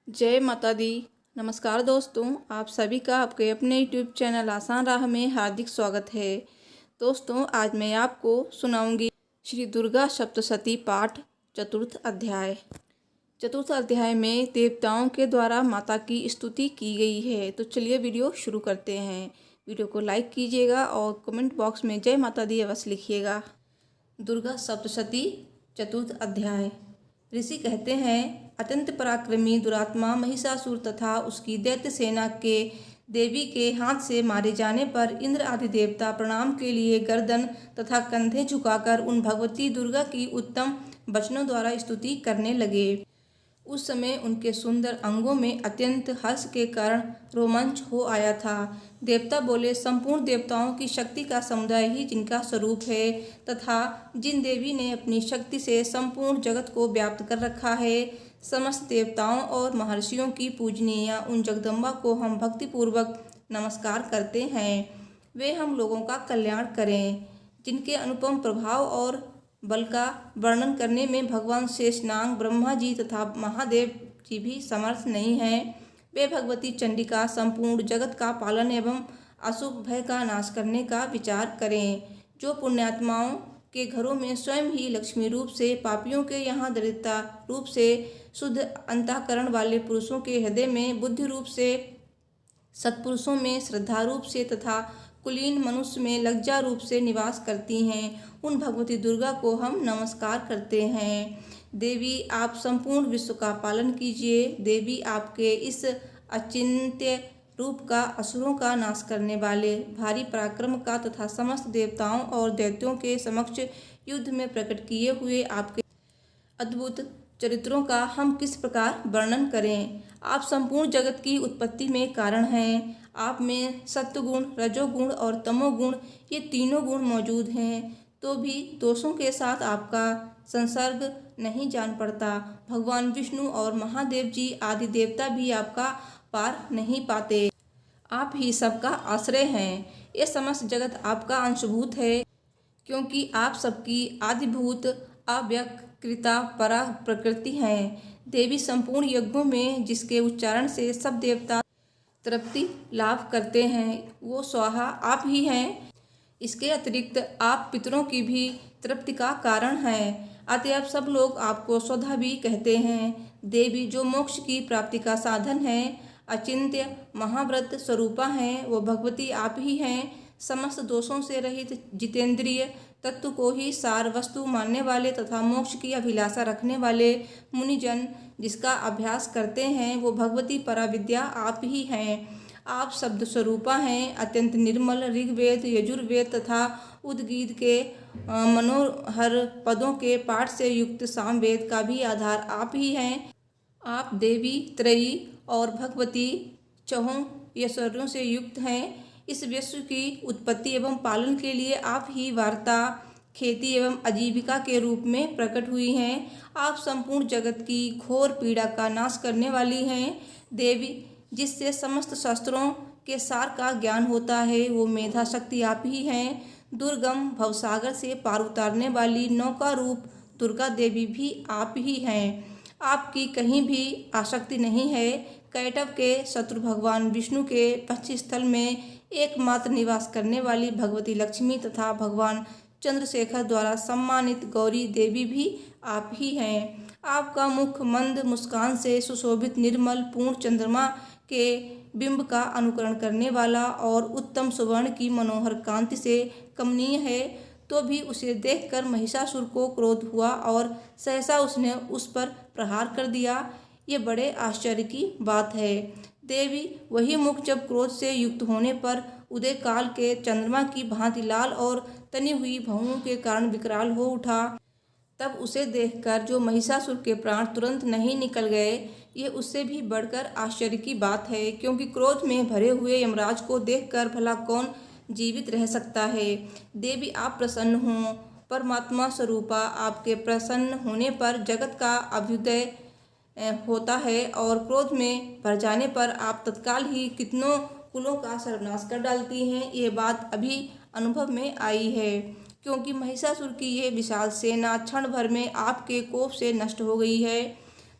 जय माता दी। नमस्कार दोस्तों, आप सभी का आपके अपने यूट्यूब चैनल आसान राह में हार्दिक स्वागत है। दोस्तों, आज मैं आपको सुनाऊंगी श्री दुर्गा सप्तशती पाठ चतुर्थ अध्याय। चतुर्थ अध्याय में देवताओं के द्वारा माता की स्तुति की गई है। तो चलिए वीडियो शुरू करते हैं। वीडियो को लाइक कीजिएगा और कमेंट बॉक्स में जय माता दी अवश्य लिखिएगा। दुर्गा सप्तशती चतुर्थ अध्याय। ऋषि कहते हैं, अत्यंत पराक्रमी दुरात्मा महिषासुर तथा उसकी दैत्य सेना के देवी के हाथ से मारे जाने पर इंद्र आदि देवता प्रणाम के लिए गर्दन तथा कंधे झुकाकर उन भगवती दुर्गा की उत्तम वचनों द्वारा स्तुति करने लगे। उस समय उनके सुंदर अंगों में अत्यंत हर्ष के कारण रोमांच हो आया था। देवता बोले, संपूर्ण देवताओं की शक्ति का समुदाय ही जिनका स्वरूप है तथा जिन देवी ने अपनी शक्ति से संपूर्ण जगत को व्याप्त कर रखा है, समस्त देवताओं और महर्षियों की पूजनीय उन जगदम्बा को हम भक्तिपूर्वक नमस्कार करते हैं। वे हम लोगों का कल्याण करें। जिनके अनुपम प्रभाव और बल का वर्णन करने में भगवान शेषनाग, ब्रह्मा जी तथा महादेव जी भी समर्थ नहीं हैं। वे भगवती चंडिका संपूर्ण जगत का पालन एवं अशुभ भय का नाश करने का विचार करें। जो पुण्यात्माओं के घरों में स्वयं ही लक्ष्मी रूप से, पापियों के यहाँ दरिद्रता रूप से, शुद्ध अंतःकरण वाले पुरुषों के हृदय में बुद्धि रूप से, सत्पुरुषों में श्रद्धा रूप से तथा कुलीन मनुष्य में लज्जा रूप से निवास करती हैं, उन भगवती दुर्गा को हम नमस्कार करते हैं। देवी, आप संपूर्ण विश्व का पालन कीजिए। देवी, आपके इस अचिंत्य रूप का असुरों का नाश करने वाले भारी पराक्रम का तथा समस्त देवताओं और दैत्यों के समक्ष युद्ध में प्रकट किए हुए आपके अद्भुत चरित्रों का हम किस प्रकार वर्णन करें। आप संपूर्ण जगत की उत्पत्ति में कारण हैं। आप में सत्वगुण, रजोगुण और तमोगुण, ये तीनों गुण मौजूद हैं, तो भी दोषों के साथ आपका संसर्ग नहीं जान पड़ता। भगवान विष्णु और महादेव जी आदि देवता भी आपका पार नहीं पाते। आप ही सबका आश्रय हैं। ये समस्त जगत आपका अंशभूत है, क्योंकि आप सबकी आदिभूत अव्यक्कृता परा प्रकृति हैं। देवी, संपूर्ण यज्ञों में जिसके उच्चारण से सब देवता तृप्ति लाभ करते हैं, वो स्वाहा आप ही हैं। इसके अतिरिक्त आप पितरों की भी तृप्ति का कारण हैं। अतएव सब लोग आपको स्वधा भी कहते हैं। देवी, जो मोक्ष की प्राप्ति का साधन है, अचिंत्य महाव्रत स्वरूपा हैं, वो भगवती आप ही हैं। समस्त दोषों से रहित जितेंद्रिय तत्व को ही सार वस्तु मानने वाले तथा मोक्ष की अभिलाषा रखने वाले मुनिजन जिसका अभ्यास करते हैं, वो भगवती पराविद्या आप ही हैं। आप शब्द स्वरूपा हैं। अत्यंत निर्मल ऋग्वेद, यजुर्वेद तथा उद्गीत के मनोहर पदों के पाठ से युक्त सामवेद का भी आधार आप ही हैं। आप देवी त्रयी और भगवती चहुं ऐश्वर्यों से युक्त हैं। इस विश्व की उत्पत्ति एवं पालन के लिए आप ही वार्ता, खेती एवं आजीविका के रूप में प्रकट हुई हैं। आप संपूर्ण जगत की घोर पीड़ा का नाश करने वाली हैं। देवी, जिससे समस्त शास्त्रों के सार का ज्ञान होता है, वो मेधा शक्ति आप ही हैं। दुर्गम भवसागर से पार उतारने वाली नौका रूप दुर्गा देवी भी आप ही हैं। आपकी कहीं भी आसक्ति नहीं है। कैटव के शत्रु भगवान विष्णु के पक्षी स्थल में एकमात्र निवास करने वाली भगवती लक्ष्मी तथा भगवान चंद्रशेखर द्वारा सम्मानित गौरी देवी भी आप ही हैं। आपका मुख मंद मुस्कान से सुशोभित निर्मल पूर्ण चंद्रमा के बिंब का अनुकरण करने वाला और उत्तम सुवर्ण की मनोहर कांति से कमनीय है, तो भी उसे देखकर महिषासुर को क्रोध हुआ और सहसा उसने उस पर प्रहार कर दिया। ये बड़े आश्चर्य की बात है। देवी, वही मुख जब क्रोध से युक्त होने पर उदय काल के चंद्रमा की भांति लाल और तनी हुई भौहों के कारण विकराल हो उठा, तब उसे देखकर जो महिषासुर के प्राण तुरंत नहीं निकल गए, ये उससे भी बढ़कर आश्चर्य की बात है, क्योंकि क्रोध में भरे हुए यमराज को देखकर भला कौन जीवित रह सकता है। देवी, आप प्रसन्न हों। परमात्मा स्वरूपा, आपके प्रसन्न होने पर जगत का अभ्युदय होता है और क्रोध में भर जाने पर आप तत्काल ही कितनों कुलों का सर्वनाश कर डालती हैं। ये बात अभी अनुभव में आई है, क्योंकि महिषासुर की ये विशाल सेना क्षण भर में आपके कोप से नष्ट हो गई है।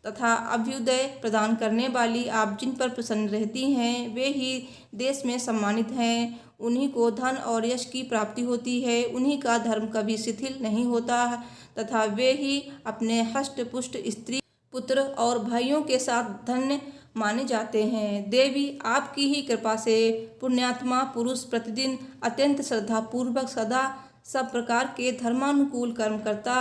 तथा अभ्युदय प्रदान करने वाली आप जिन पर प्रसन्न रहती हैं वे ही देश में सम्मानित हैं। उन्हीं को धन और यश की प्राप्ति होती है, उन्हीं का धर्म कभी शिथिल नहीं होता तथा वे ही अपने हष्ट पुष्ट स्त्री पुत्र और भाइयों के साथ धन्य माने जाते हैं। देवी आपकी ही कृपा से पुण्यात्मा पुरुष प्रतिदिन अत्यंत श्रद्धापूर्वक सदा सब प्रकार के धर्मानुकूल कर्म करता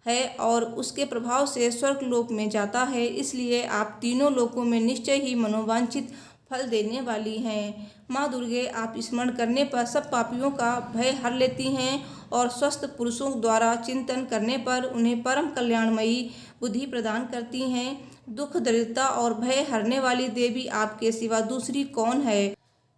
है और उसके प्रभाव से स्वर्ग लोक में जाता है। इसलिए आप तीनों लोकों में निश्चय ही मनोवांछित फल देने वाली हैं। माँ दुर्गे आप स्मरण करने पर सब पापियों का भय हर लेती हैं और स्वस्थ पुरुषों द्वारा चिंतन करने पर उन्हें परम कल्याणमयी बुद्धि प्रदान करती हैं। दुख दरिद्रता और भय हरने वाली देवी आपके सिवा दूसरी कौन है,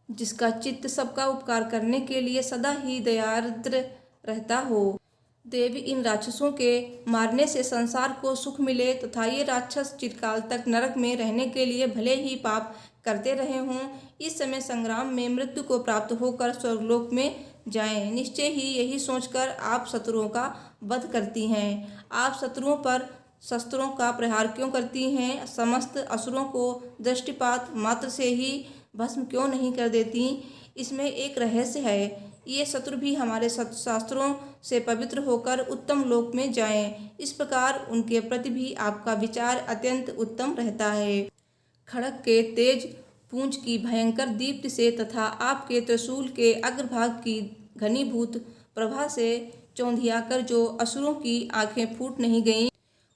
जिसका चित्त सबका उपकार करने के लिए सदा ही दयार्द्र रहता हो। देवी इन राक्षसों के मारने से संसार को सुख मिले तथा ये राक्षस चिरकाल तक नरक में रहने के लिए भले ही पाप करते रहे हों, इस समय संग्राम में मृत्यु को प्राप्त होकर स्वर्गलोक में जाएं। निश्चय ही यही सोचकर आप शत्रुओं का वध करती हैं। आप शत्रुओं पर शस्त्रों का प्रहार क्यों करती हैं? समस्त असुरों को दृष्टिपात मात्र से ही भस्म क्यों नहीं कर देती? इसमें एक रहस्य है। ये शत्रु भी हमारे शास्त्रों से पवित्र होकर उत्तम लोक में जाएं। इस प्रकार उनके प्रति भी आपका विचार अत्यंत उत्तम रहता है। खड़ग के तेज पूंछ की भयंकर दीप्ति से तथा आपके त्रिशूल के अग्रभाग की घनीभूत प्रभा से चौंधियाकर जो असुरों की आंखें फूट नहीं गईं,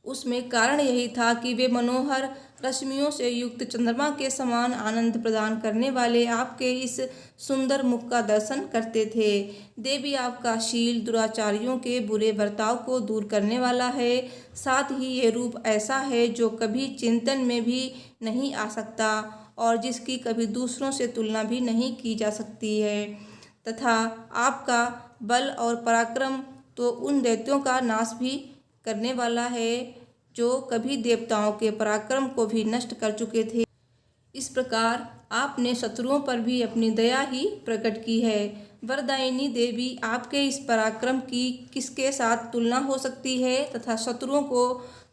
उसमें कारण यही था कि वे मनोहर रश्मियों से युक्त चंद्रमा के समान आनंद प्रदान करने वाले आपके इस सुंदर मुख का दर्शन करते थे। देवी आपका शील दुराचारियों के बुरे बर्ताव को दूर करने वाला है। साथ ही ये रूप ऐसा है जो कभी चिंतन में भी नहीं आ सकता और जिसकी कभी दूसरों से तुलना भी नहीं की जा सकती है तथा आपका बल और पराक्रम तो उन दैत्यों का नाश भी करने वाला है जो कभी देवताओं के पराक्रम को भी नष्ट कर चुके थे। इस प्रकार आपने शत्रुओं पर भी अपनी दया ही प्रकट की है। वरदायिनी देवी आपके इस पराक्रम की किसके साथ तुलना हो सकती है तथा शत्रुओं को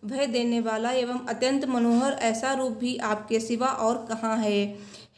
भय देने वाला एवं अत्यंत मनोहर ऐसा रूप भी आपके सिवा और कहाँ है।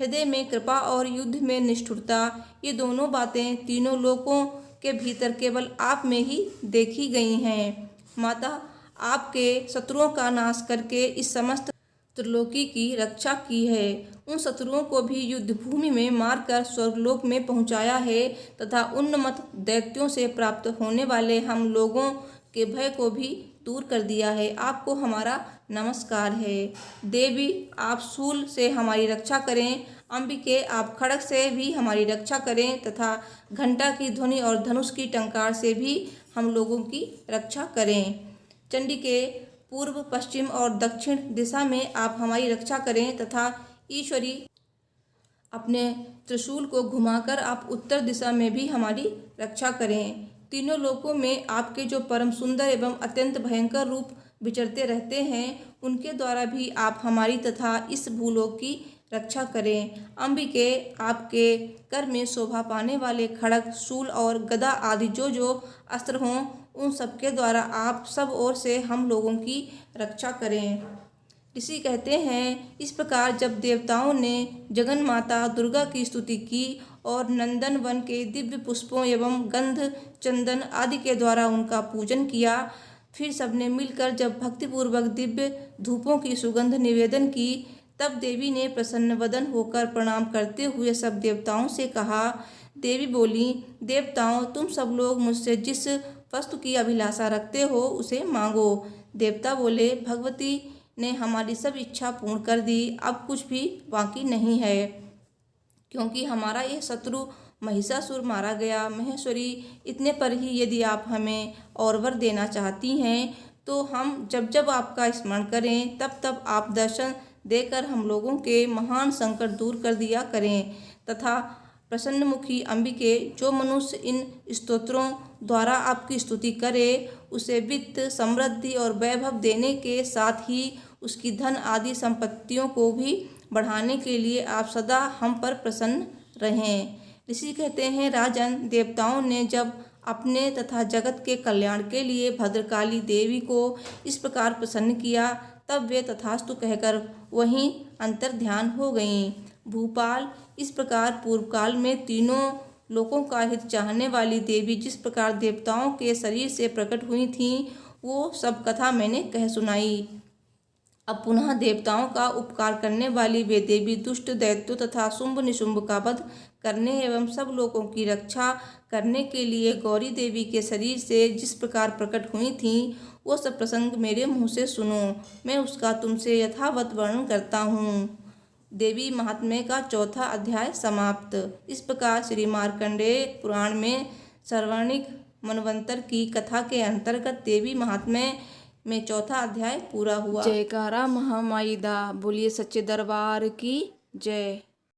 हृदय में कृपा और युद्ध में निष्ठुरता, ये दोनों बातें तीनों लोकों के भीतर केवल आप में ही देखी गई हैं। माता, आपके शत्रुओं का नाश करके इस समस्त त्रिलोकी की रक्षा की है। उन शत्रुओं को भी युद्ध भूमि में मारकर स्वर्गलोक में पहुंचाया है तथा उन्मत्त दैत्यों से प्राप्त होने वाले हम लोगों के भय को भी दूर कर दिया है। आपको हमारा नमस्कार है। देवी, आप शूल से हमारी रक्षा करें। अंबिके, आप खड़ग से भी हमारी रक्षा करें तथा घंटा की ध्वनि और धनुष की टंकार से भी हम लोगों की रक्षा करें। चंडिके, पूर्व पश्चिम और दक्षिण दिशा में आप हमारी रक्षा करें तथा ईश्वरी, अपने त्रिशूल को घुमाकर आप उत्तर दिशा में भी हमारी रक्षा करें। तीनों लोकों में आपके जो परम सुंदर एवं अत्यंत भयंकर रूप विचरते रहते हैं, उनके द्वारा भी आप हमारी तथा इस भूलोक की रक्षा करें। अंबिके, आपके कर में शोभा पाने वाले खड़ग, शूल और गदा आदि जो अस्त्र हों, उन सबके द्वारा आप सब ओर से हम लोगों की रक्षा करें। ऋषि कहते हैं, इस प्रकार जब देवताओं ने जगन माता दुर्गा की स्तुति की और नंदन वन के दिव्य पुष्पों एवं गंध चंदन आदि के द्वारा उनका पूजन किया, फिर सबने मिलकर जब भक्तिपूर्वक दिव्य धूपों की सुगंध निवेदन की, तब देवी ने प्रसन्न वदन होकर प्रणाम करते हुए सब देवताओं से कहा। देवी बोली, देवताओं, तुम सब लोग मुझसे जिस वस्तु की अभिलाषा रखते हो उसे मांगो। देवता बोले, भगवती ने हमारी सब इच्छा पूर्ण कर दी, अब कुछ भी बाकी नहीं है, क्योंकि हमारा यह शत्रु महिषासुर मारा गया। महेश्वरी, इतने पर ही यदि आप हमें और वर देना चाहती हैं तो हम जब जब आपका स्मरण करें तब तब आप दर्शन देकर हम लोगों के महान संकट दूर कर दिया करें तथा प्रसन्नमुखी अंबिके, जो मनुष्य इन स्तोत्रों द्वारा आपकी स्तुति करे उसे वित्त समृद्धि और वैभव देने के साथ ही उसकी धन आदि संपत्तियों को भी बढ़ाने के लिए आप सदा हम पर प्रसन्न रहें। ऋषि कहते हैं, राजन, देवताओं ने जब अपने तथा जगत के कल्याण के लिए भद्रकाली देवी को इस प्रकार प्रसन्न किया, तब वे तथास्तु कहकर वहीं अंतर्ध्यान हो गईं। भूपाल, इस प्रकार पूर्व काल में तीनों लोकों का हित चाहने वाली देवी जिस प्रकार देवताओं के शरीर से प्रकट हुई थीं, वो सब कथा मैंने कह सुनाई। अब पुनः देवताओं का उपकार करने वाली वे देवी दुष्ट दैत्यों तथा शुंभ निशुंभ का वध करने एवं सब लोगों की रक्षा करने के लिए गौरी देवी के शरीर से जिस प्रकार प्रकट हुई थीं, वो सब प्रसंग मेरे मुँह से सुनो। मैं उसका तुमसे यथावत वर्णन करता हूँ। देवी महात्म्य का चौथा अध्याय समाप्त। इस प्रकार श्री मार्कंडेय पुराण में सर्वाणिक मनवंतर की कथा के अंतर्गत देवी महात्म्य में चौथा अध्याय पूरा हुआ। जयकारा महामाई दा, बोलिए सच्चे दरबार की जय।